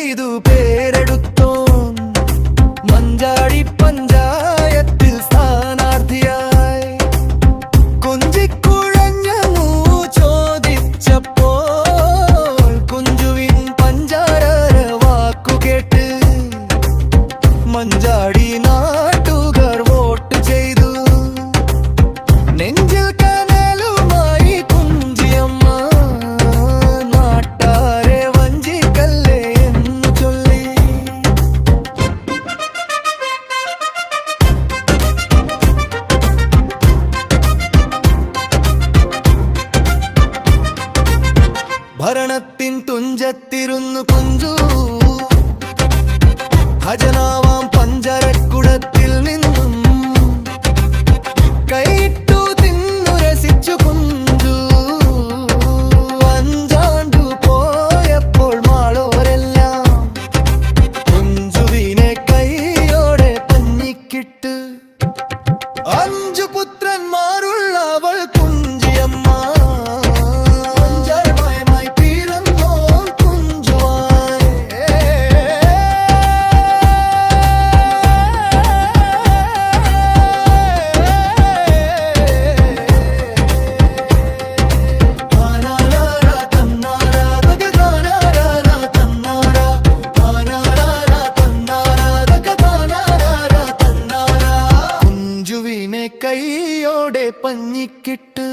ചെയ്തു പേരെടുത്തോൻ മഞ്ചാടി പഞ്ചായത്തിൽ സ്ഥാനാർത്ഥിയായി. കൊഞ്ചിക്കുഴഞ്ഞു ചോദിച്ചപ്പോൾ കുഞ്ചുവിൻ പഞ്ചാര വാക്കുകേട്ട് മഞ്ചാടി നാട്ടുകാർ വോട്ട് ചെയ്തു. നെഞ്ചിൽ കനലുമായി കുഞ്ചിയമ്മ നാട്ടാരെ വഞ്ചിക്കല്ലേ എന്ന് ചൊല്ലി. ഭരണത്തിൻ തുഞ്ചത്തിരുന്നു കുഞ്ചു ഖജനാവാം പഞ്ചരക്കുടത്തിൽ നിന്നും കൈയിട്ടു തിന്നു രസിച്ചു കുഞ്ചു. അഞ്ചാണ്ടു പോയപ്പോൾ മാളോരെല്ലാം കുഞ്ചുവിനെ കൈയോടെ പഞ്ഞിക്കിട്ട്. 5 പുത്രന്മാരുള്ളവൾ കുഞ്ചിയമ്മ കൈയോടെ പഞ്ഞിക്കിട്ട്.